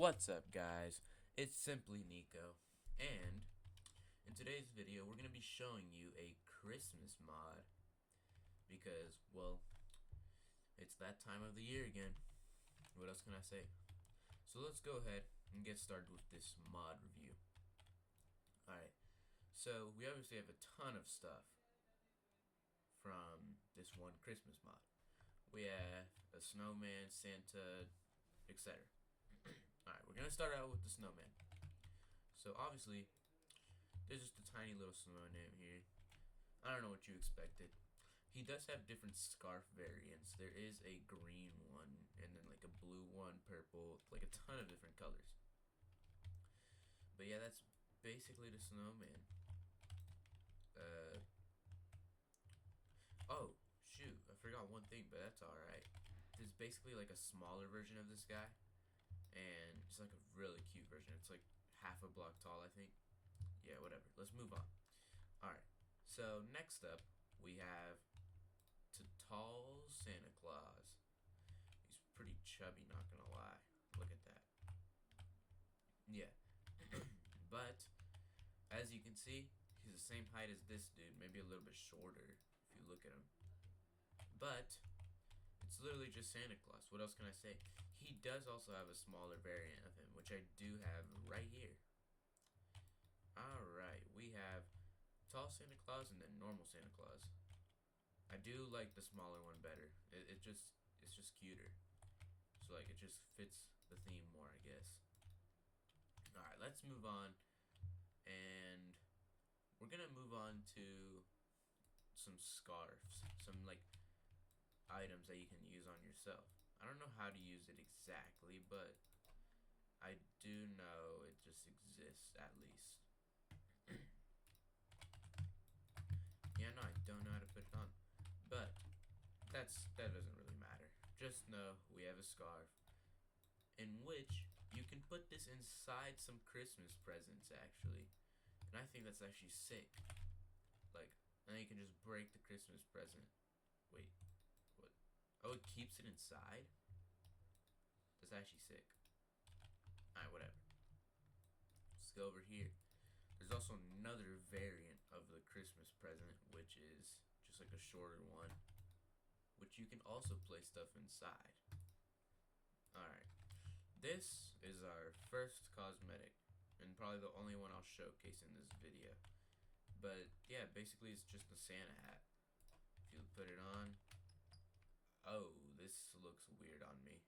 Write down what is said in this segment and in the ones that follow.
What's up, guys? It's Simply Nico, and in today's video we're going to be showing you a Christmas mod because, well, it's that time of the year again. What else can I say? So let's go ahead and get started with this mod review. Alright, so we obviously have a ton of stuff from this one Christmas mod. We have a snowman, Santa, etc. Alright, we're going to start out with the snowman. So obviously, there's just a tiny little snowman here. I don't know what you expected. He does have different scarf variants. There is a green one, and then like a blue one, purple, like a ton of different colors. But yeah, that's basically the snowman. Oh, shoot, I forgot one thing, but that's alright. There's basically like a smaller version of this guy, and it's like a really cute version. It's like half a block tall, I think. Yeah, whatever. Let's move on. Alright, so next up, we have Tall Santa Claus. He's pretty chubby, not gonna lie. Look at that. Yeah. But, as you can see, he's the same height as this dude, maybe a little bit shorter if you look at him. But, it's literally just Santa Claus. What else can I say? He does also have a smaller variant of him, which I do have right here. Alright, we have Tall Santa Claus and then normal Santa Claus. I do like the smaller one better. It's just cuter. So like it just fits the theme more, I guess. Alright, let's move on. And we're gonna move on to some scarves. Some like items that you can use on yourself. I don't know how to use it exactly, but I do know it just exists at least. Yeah, no, I don't know how to put it on. But that doesn't really matter. Just know we have a scarf in which you can put this inside some Christmas presents actually. And I think that's actually sick. Like, now you can just break the Christmas present. Wait, what? Oh, it keeps it inside? That's actually sick. Alright, whatever. Let's go over here. There's also another variant of the Christmas present, which is just like a shorter one, which you can also place stuff inside. Alright, this is our first cosmetic, and probably the only one I'll showcase in this video. But yeah, basically it's just the Santa hat. If you put it on, oh, this looks weird on me.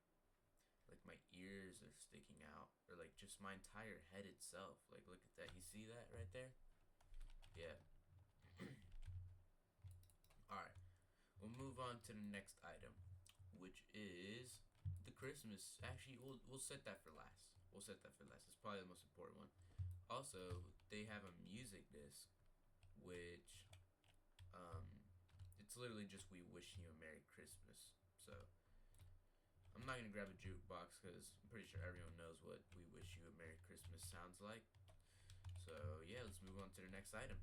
Like my ears are sticking out, or like just my entire head itself. Like look at that, you see that right there? Yeah. Alright, we'll move on to the next item, which is the Christmas. Actually, we'll set that for last. We'll set that for last. It's probably the most important one. Also, they have a music disc, which it's literally just "We wish you a Merry Christmas." So I'm not gonna grab a jukebox because I'm pretty sure everyone knows what "We wish you a Merry Christmas" sounds like. So yeah, let's move on to the next item.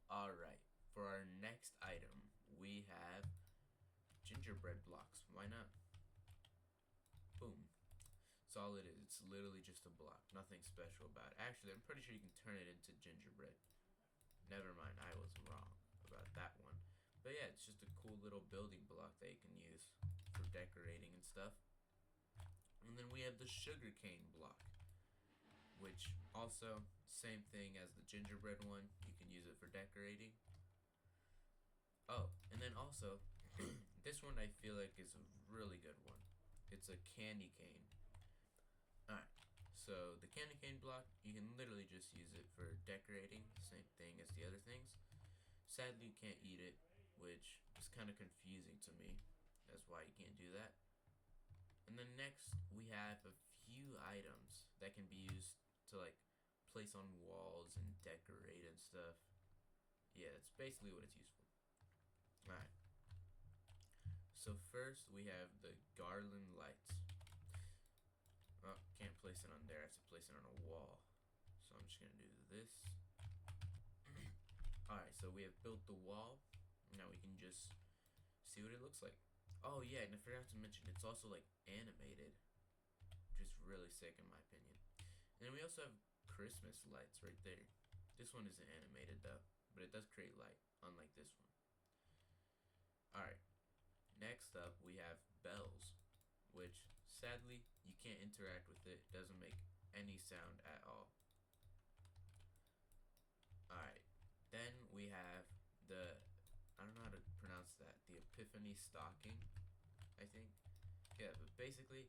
Alright, for our next item, we have gingerbread blocks. Why not? Boom. That's all it is. It's literally just a block. Nothing special about it. Actually, I'm pretty sure you can turn it into gingerbread. Never mind, I was wrong about that one. But yeah, it's just a cool little building block that you can use for decorating and stuff. And then we have the sugarcane block, which also same thing as the gingerbread one. You can use it for decorating. Oh, and then also this one I feel like is a really good one. It's a candy cane. Alright, so the candy cane block, you can literally just use it for decorating, same thing as the other things. Sadly, you can't eat it, which is kind of confusing to me. That's why you can't do that. And then next, we have a few items that can be used to like place on walls and decorate and stuff. Yeah, that's basically what it's used for. Alright. So first, we have the garland lights. Oh, can't place it on there. I have to place it on a wall. So I'm just gonna do this. Alright, so we have built the wall. Now we can just see what it looks like. Oh yeah, and I forgot to mention, it's also like animated, which is really sick in my opinion. And we also have Christmas lights right there. This one isn't animated though, but it does create light, unlike this one. Alright, next up we have bells, which sadly you can't interact with it. It doesn't make any sound at all. Alright, then we have the, I don't know how to pronounce that, the Epiphany stocking, I think. Yeah, but basically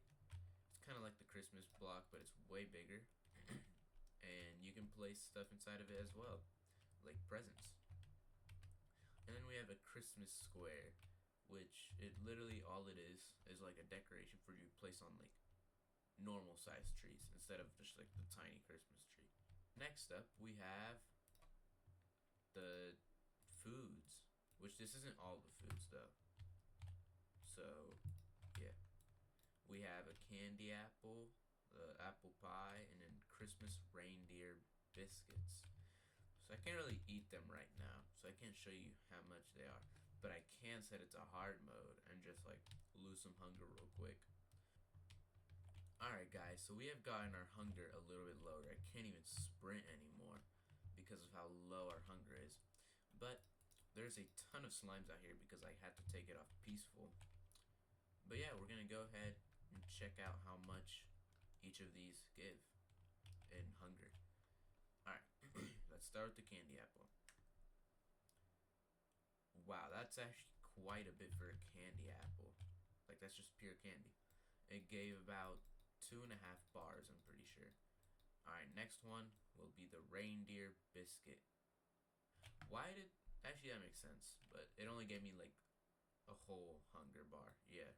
it's kind of like the Christmas block, but it's way bigger. And you can place stuff inside of it as well, like presents. And then we have a Christmas square, which it literally all it is like a decoration for you to place on like normal sized trees instead of just like the tiny Christmas tree. Next up we have the foods, which this isn't all the foods though. So yeah, we have a candy apple, apple pie, and then Christmas reindeer biscuits. So I can't really eat them right now, so I can't show you how much they are, but I can set it to hard mode and just like lose some hunger real quick. Alright guys, so we have gotten our hunger a little bit lower. I can't even sprint anymore because of how low our hunger is. But there's a ton of slimes out here because I had to take it off peaceful. But yeah, we're gonna go ahead and check out how much each of these give in hunger. Alright, let's start with the candy apple. Wow, that's actually quite a bit for a candy apple. Like, that's just pure candy. It gave about 2.5 bars, I'm pretty sure. Alright, next one will be the reindeer biscuit. Why did... Actually, that makes sense. But it only gave me, like, a whole hunger bar. Yeah.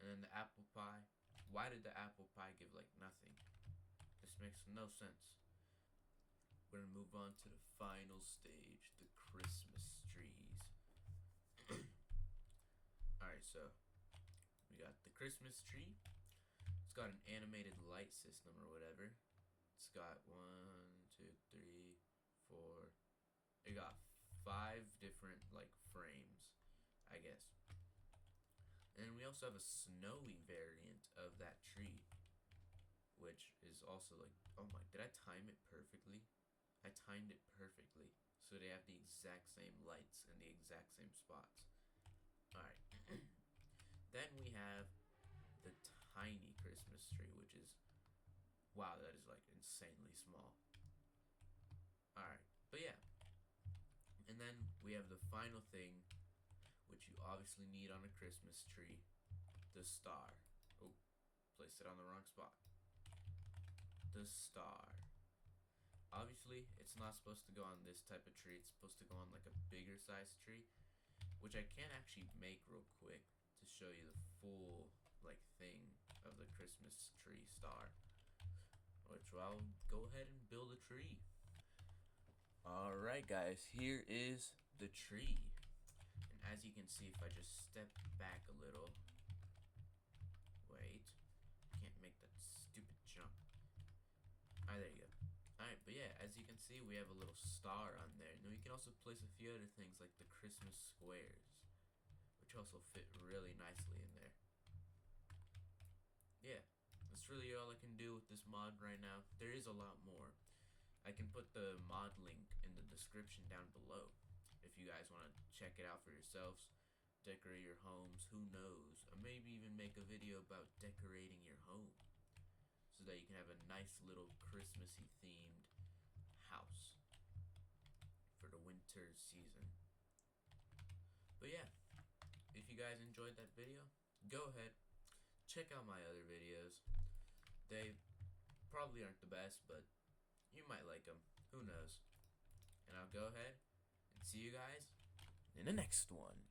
And then the apple pie. Why did the apple pie give, like, nothing? This makes no sense. We're gonna move on to the final stage, the Christmas trees. Alright, so we got the Christmas tree. It's got an animated light system or whatever. It's got 1, 2, 3, 4. It got 5 different like frames, I guess. And we also have a snowy variant of that tree, which is also like, oh my, did I time it perfectly? I timed it perfectly, so they have the exact same lights in the exact same spots. Alright. Then we have the tiny Christmas tree, which is, wow, that is like insanely small. Alright, but yeah. And then we have the final thing, which you obviously need on a Christmas tree, the star. Oh, placed it on the wrong spot. The star. Obviously, it's not supposed to go on this type of tree. It's supposed to go on like a bigger size tree, which I can actually make real quick to show you the full like thing of the Christmas tree star. Which I'll go ahead and build a tree. Alright guys, here is the tree. And as you can see, if I just step back a little. Wait. Can't make that stupid jump. Alright, there you go. Alright, but yeah, as you can see, we have a little star on there. Now you can also place a few other things like the Christmas squares, which also fit really nicely in there. Yeah, that's really all I can do with this mod right now. There is a lot more. I can put the mod link in the description down below if you guys want to check it out for yourselves. Decorate your homes, who knows? Or maybe even make a video about decorating your home, so that you can have a nice little Christmassy themed house for the winter season. But yeah, if you guys enjoyed that video, go ahead, check out my other videos. They probably aren't the best, but you might like them. Who knows? And I'll go ahead and see you guys in the next one.